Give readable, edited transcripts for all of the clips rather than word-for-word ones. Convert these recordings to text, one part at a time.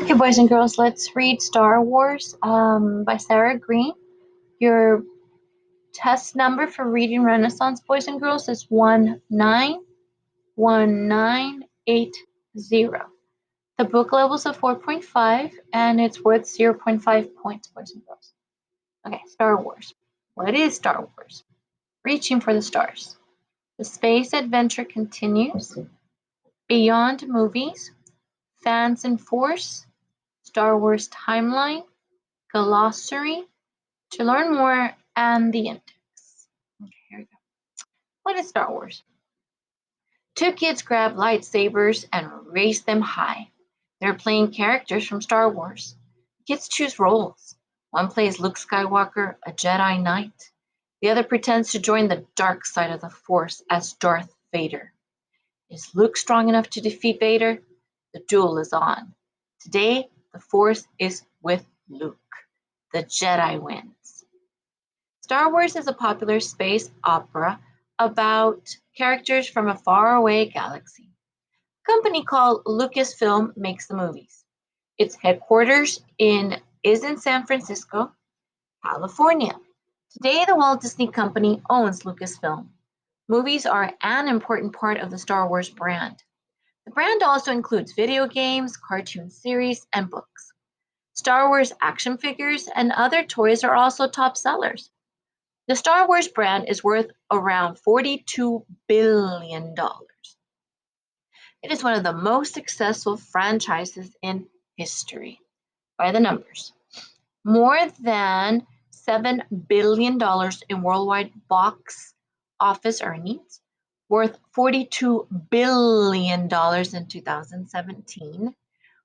Okay, boys and girls, let's read Star Wars by Sarah Green. Your test number for reading Renaissance, boys and girls, is 191980. The book level is a 4.5 and it's worth 0.5 points, boys and girls. Okay, Star Wars. What is Star Wars? Reaching for the stars. The space adventure continues. Beyond movies, fans and force, Star Wars timeline, Glossary, to learn more, and the index. Okay, here we go. What is Star Wars? Two kids grab lightsabers and raise them high. They're playing characters from Star Wars. Kids choose roles. One plays Luke Skywalker, a Jedi Knight. The other pretends to join the dark side of the Force as Darth Vader. Is Luke strong enough to defeat Vader? The duel is on. Today, the Force is with Luke. The Jedi wins. Star Wars is a popular space opera about characters from a faraway galaxy. A company called Lucasfilm makes the movies. Its headquarters is in San Francisco, California. Today, the Walt Disney Company owns Lucasfilm. Movies are an important part of the Star Wars brand. The brand also includes video games, cartoon series, and books. Star Wars action figures and other toys are also top sellers. The Star Wars brand is worth around $42 billion. It is one of the most successful franchises in history by the numbers. More than $7 billion in worldwide box office earnings, worth $42 billion in 2017.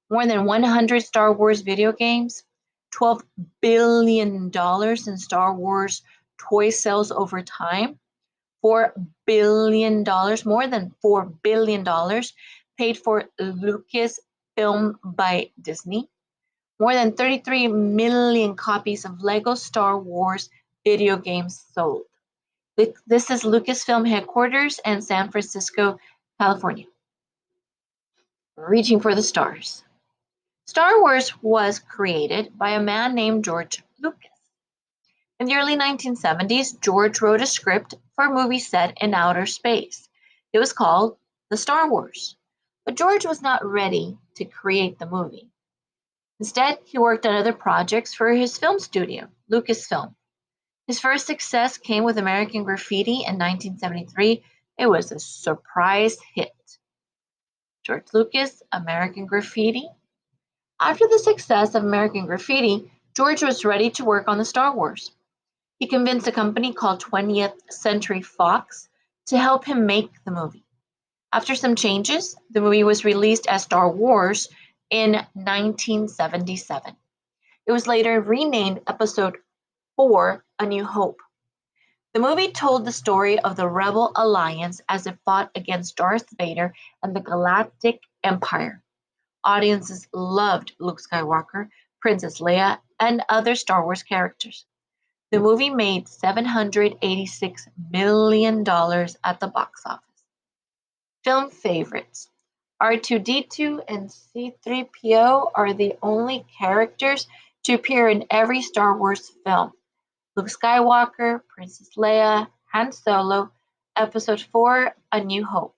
More than 100 Star Wars video games, $12 billion in Star Wars toy sales over time, $4 billion, more than $4 billion paid for Lucasfilm by Disney, more than 33 million copies of Lego Star Wars video games sold. This is Lucasfilm headquarters in San Francisco, California. Reaching for the stars. Star Wars was created by a man named George Lucas. In the early 1970s, George wrote a script for a movie set in outer space. It was called The Star Wars. But George was not ready to create the movie. Instead, he worked on other projects for his film studio, Lucasfilm. His first success came with American Graffiti in 1973. It was a surprise hit. George Lucas, American Graffiti. After the success of American Graffiti, George was ready to work on the Star Wars. He convinced a company called 20th Century Fox to help him make the movie. After some changes, the movie was released as Star Wars in 1977. It was later renamed Episode 4, A New Hope. The movie told the story of the Rebel Alliance as it fought against Darth Vader and the Galactic Empire. Audiences loved Luke Skywalker, Princess Leia, and other Star Wars characters. The movie made $786 million at the box office. Film favorites. R2-D2 and C-3PO are the only characters to appear in every Star Wars film. Luke Skywalker, Princess Leia, Han Solo, Episode 4, A New Hope.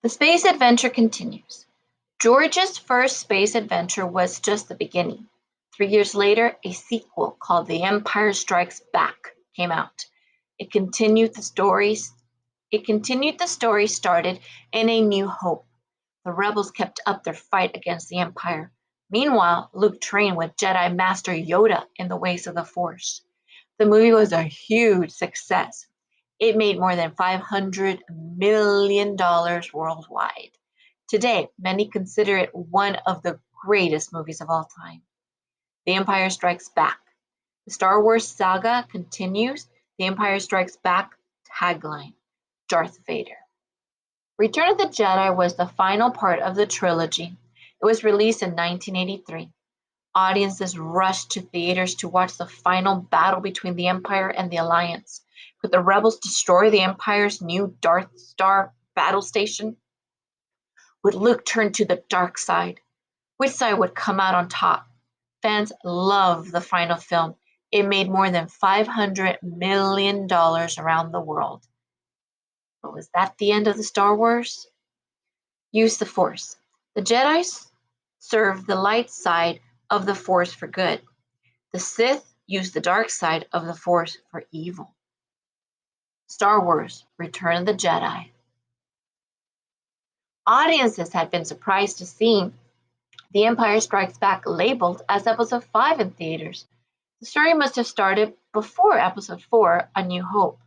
The space adventure continues. George's first space adventure was just the beginning. 3 years later, a sequel called The Empire Strikes Back came out. It continued the story started in A New Hope. The rebels kept up their fight against the Empire. Meanwhile, Luke trained with Jedi Master Yoda in the ways of the Force. The movie was a huge success. It made more than $500 million worldwide. Today, many consider it one of the greatest movies of all time. The Empire Strikes Back. The Star Wars saga continues. The Empire Strikes Back tagline, Darth Vader. Return of the Jedi was the final part of the trilogy. It was released in 1983. Audiences rushed to theaters to watch the final battle between the Empire and the Alliance. Could the rebels destroy the Empire's new Death Star battle station? Would Luke turn to the dark side? Which side would come out on top? Fans love the final film. It made more than $500 million around the world. But was that the end of the Star Wars? Use the Force. The Jedi serve the light side of the Force for good. The Sith use the dark side of the Force for evil. Star Wars: Return of the Jedi. Audiences had been surprised to see The Empire Strikes Back labeled as Episode 5 in theaters. The story must have started before Episode 4, A New Hope.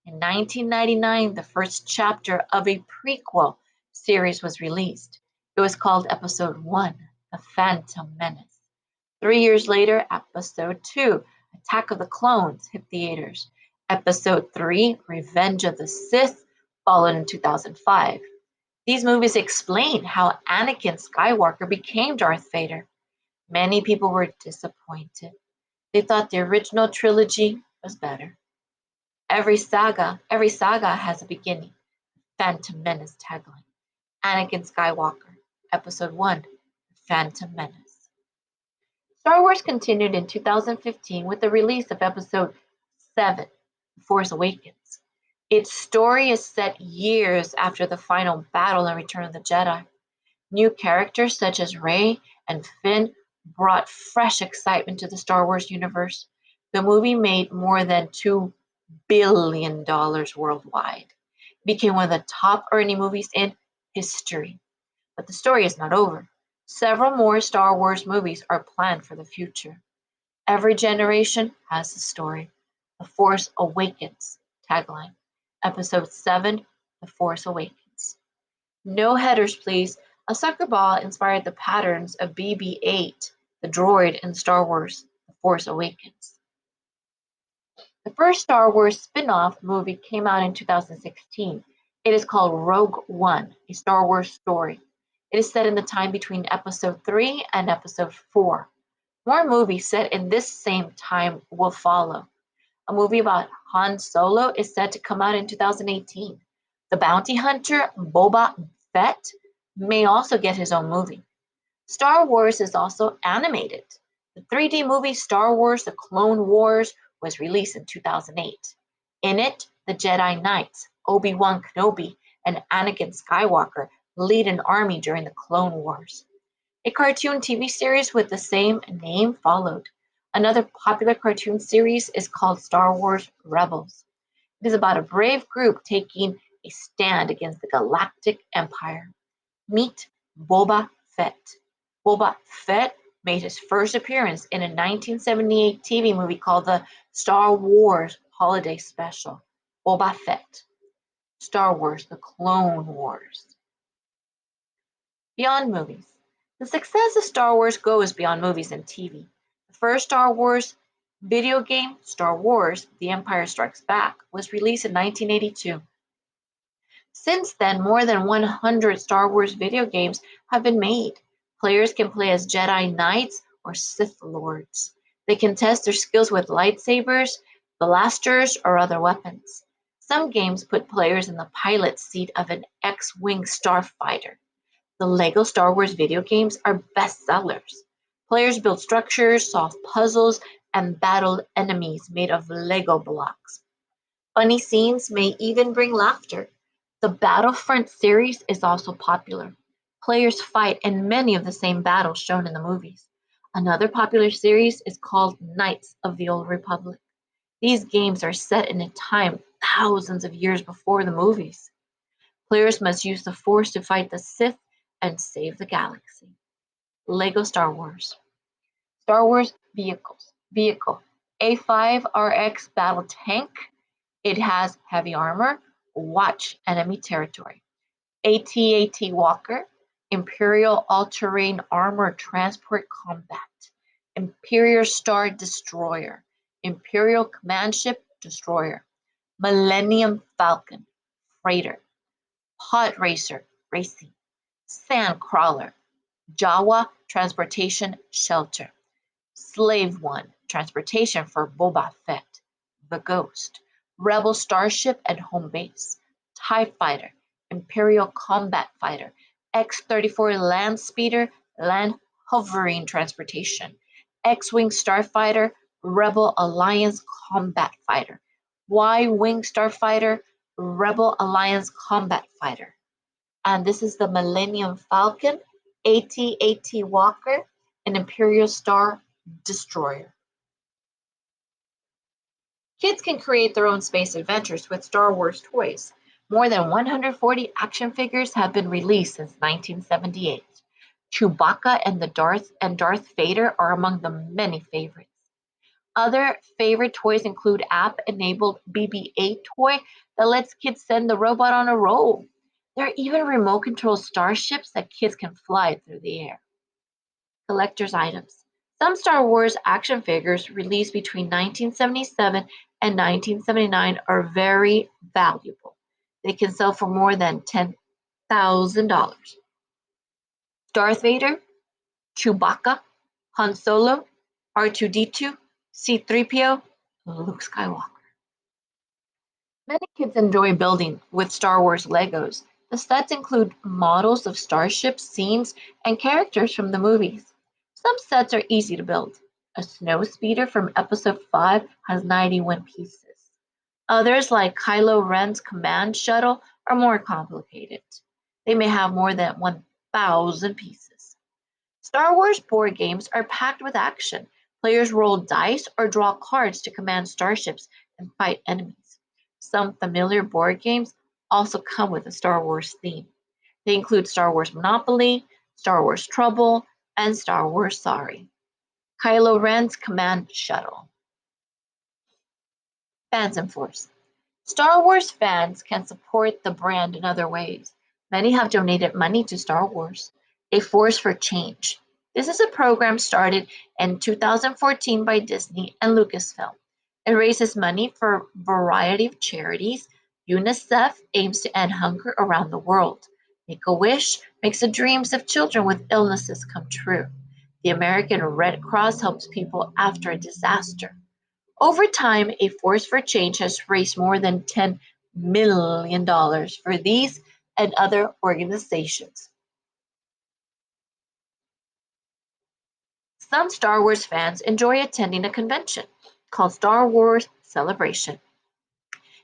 In 1999, the first chapter of a prequel series was released. It was called Episode 1, The Phantom Menace. 3 years later, Episode 2, Attack of the Clones, hit theaters. Episode 3, Revenge of the Sith, followed in 2005. These movies explain how Anakin Skywalker became Darth Vader. Many people were disappointed. They thought the original trilogy was better. Every saga has a beginning. Phantom Menace tagline. Anakin Skywalker, Episode 1, Phantom Menace. Star Wars continued in 2015 with the release of Episode 7, The Force Awakens. Its story is set years after the final battle in Return of the Jedi. New characters such as Rey and Finn brought fresh excitement to the Star Wars universe. The movie made more than $2 billion worldwide. It became one of the top earning movies in history. But the story is not over. Several more Star Wars movies are planned for the future. Every generation has a story. The Force Awakens tagline. Episode 7, The Force Awakens. No headers, please. A soccer ball inspired the patterns of BB-8, the droid in Star Wars: The Force Awakens. The first Star Wars spin-off movie came out in 2016. It is called Rogue One, a Star Wars story. It is set in the time between Episode 3 and Episode 4. More movies set in this same time will follow. A movie about Han Solo is set to come out in 2018. The bounty hunter Boba Fett may also get his own movie. Star Wars is also animated. The 3D movie Star Wars: The Clone Wars was released in 2008. In it, the Jedi Knights, Obi-Wan Kenobi and Anakin Skywalker, lead an army during the Clone Wars. A cartoon TV series with the same name followed. Another popular cartoon series is called Star Wars Rebels. It is about a brave group taking a stand against the Galactic Empire. Meet Boba Fett. Boba Fett made his first appearance in a 1978 TV movie called the Star Wars Holiday Special. Boba Fett. Star Wars: The Clone Wars. Beyond movies. The success of Star Wars goes beyond movies and TV. The first Star Wars video game, Star Wars: The Empire Strikes Back, was released in 1982. Since then, more than 100 Star Wars video games have been made. Players can play as Jedi Knights or Sith Lords. They can test their skills with lightsabers, blasters, or other weapons. Some games put players in the pilot seat of an X-Wing starfighter. The LEGO Star Wars video games are bestsellers. Players build structures, solve puzzles, and battle enemies made of LEGO blocks. Funny scenes may even bring laughter. The Battlefront series is also popular. Players fight in many of the same battles shown in the movies. Another popular series is called Knights of the Old Republic. These games are set in a time thousands of years before the movies. Players must use the Force to fight the Sith and save the galaxy. LEGO Star Wars. Star Wars vehicles. Vehicle. A5RX battle tank. It has heavy armor. Watch enemy territory. AT-AT Walker. Imperial all-terrain armor transport combat. Imperial Star Destroyer. Imperial Command Ship Destroyer. Millennium Falcon. Freighter. Pod Racer Racing. Sandcrawler. Jawa Transportation Shelter. Slave One Transportation for Boba Fett. The Ghost. Rebel Starship and Home Base. TIE Fighter. Imperial Combat Fighter. X-34 Land Speeder, Land Hovering Transportation. X-Wing Starfighter, Rebel Alliance Combat Fighter. Y-Wing Starfighter, Rebel Alliance Combat Fighter. And this is the Millennium Falcon, AT-AT Walker, an Imperial Star Destroyer. Kids can create their own space adventures with Star Wars toys. More than 140 action figures have been released since 1978. Chewbacca and Darth Vader are among the many favorites. Other favorite toys include app-enabled BB-8 toy that lets kids send the robot on a roll. There are even remote-control starships that kids can fly through the air. Collector's items. Some Star Wars action figures released between 1977 and 1979 are very valuable. They can sell for more than $10,000. Darth Vader, Chewbacca, Han Solo, R2-D2, C-3PO, Luke Skywalker. Many kids enjoy building with Star Wars Legos. The sets include models of starships, scenes, and characters from the movies. Some sets are easy to build. A snow speeder from Episode 5 has 91 pieces. Others, like Kylo Ren's command shuttle, are more complicated. They may have more than 1,000 pieces. Star Wars board games are packed with action. Players roll dice or draw cards to command starships and fight enemies. Some familiar board games also come with a Star Wars theme. They include Star Wars Monopoly, Star Wars Trouble, and Star Wars Sorry. Kylo Ren's command shuttle. Fans and Force. Star Wars fans can support the brand in other ways. Many have donated money to Star Wars. A Force for Change. This is a program started in 2014 by Disney and Lucasfilm. It raises money for a variety of charities. UNICEF aims to end hunger around the world. Make-A-Wish makes the dreams of children with illnesses come true. The American Red Cross helps people after a disaster. Over time, A Force for Change has raised more than $10 million for these and other organizations. Some Star Wars fans enjoy attending a convention called Star Wars Celebration.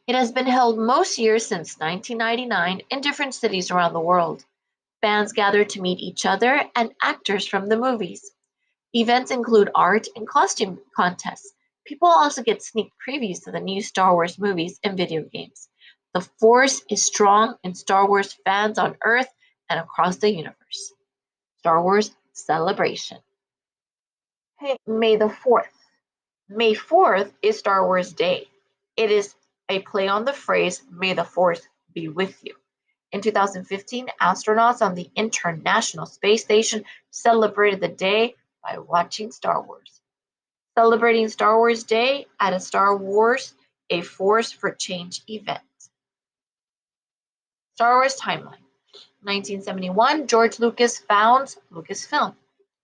It has been held most years since 1999 in different cities around the world. Fans gather to meet each other and actors from the movies. Events include art and costume contests. People also get sneak previews of the new Star Wars movies and video games. The Force is strong in Star Wars fans on Earth and across the universe. Star Wars Celebration. Hey, May the 4th. May 4th is Star Wars Day. It is a play on the phrase, May the Force be with you. In 2015, astronauts on the International Space Station celebrated the day by watching Star Wars. Celebrating Star Wars Day at a Star Wars A Force for Change event. Star Wars Timeline. 1971, George Lucas founds Lucasfilm.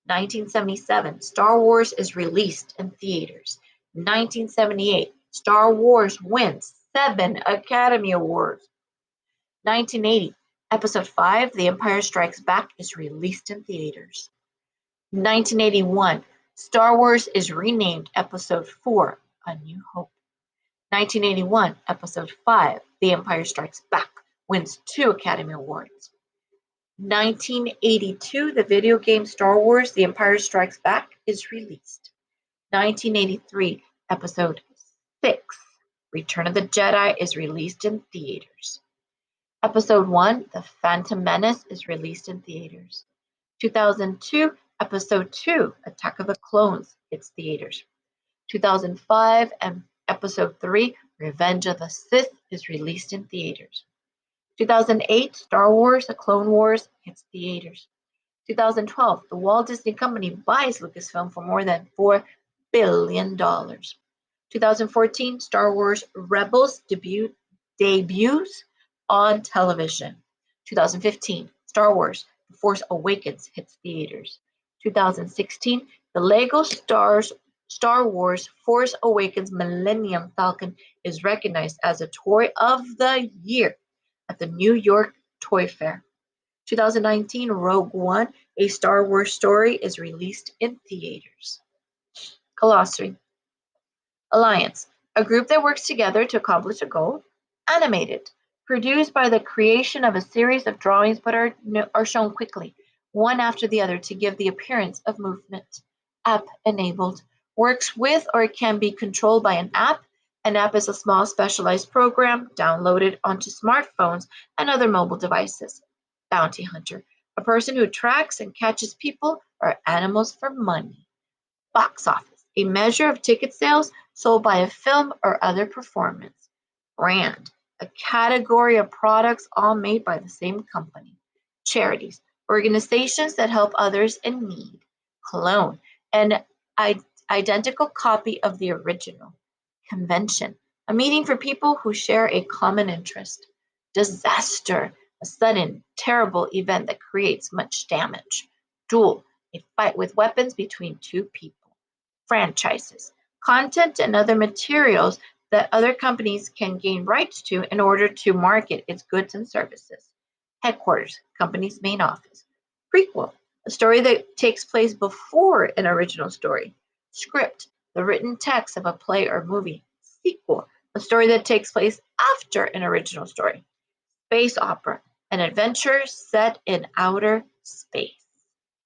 1977, Star Wars is released in theaters. 1978, Star Wars wins 7 Academy Awards. 1980, Episode 5, The Empire Strikes Back is released in theaters. 1981, Star Wars is renamed Episode 4, A New Hope. 1981, Episode 5, The Empire Strikes Back wins 2 Academy Awards. 1982, the video game Star Wars The Empire Strikes Back is released. 1983, Episode 6, Return of the Jedi is released in theaters. Episode 1, The Phantom Menace is released in theaters. 2002, Episode 2, Attack of the Clones hits theaters. 2005, and Episode 3, Revenge of the Sith is released in theaters. 2008, Star Wars: The Clone Wars hits theaters. 2012, the Walt Disney Company buys Lucasfilm for more than $4 billion. 2014, Star Wars Rebels debuts on television. 2015, Star Wars: The Force Awakens hits theaters. 2016, the Lego Star Wars Force Awakens Millennium Falcon is recognized as a Toy of the Year at the New York Toy Fair. 2019, Rogue One, a Star Wars story, is released in theaters. Glossary. Alliance, a group that works together to accomplish a goal. Animated, produced by the creation of a series of drawings but are shown quickly, one after the other to give the appearance of movement. App-enabled, works with or can be controlled by an app. An app is a small specialized program downloaded onto smartphones and other mobile devices. Bounty hunter, a person who tracks and catches people or animals for money. Box office, a measure of ticket sales sold by a film or other performance. Brand, a category of products all made by the same company. Charities, organizations that help others in need. Clone, an identical copy of the original. Convention, a meeting for people who share a common interest. Disaster, a sudden, terrible event that creates much damage. Duel, a fight with weapons between two people. Franchises, content and other materials that other companies can gain rights to in order to market its goods and services. Headquarters, company's main office. Prequel, a story that takes place before an original story. Script, the written text of a play or movie. Sequel, a story that takes place after an original story. Space opera, an adventure set in outer space.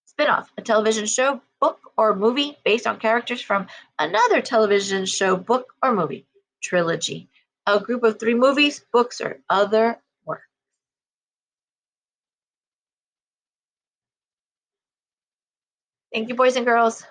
Spin-off, a television show, book, or movie based on characters from another television show, book, or movie. Trilogy, a group of 3 movies, books, or other work. Thank you, boys and girls.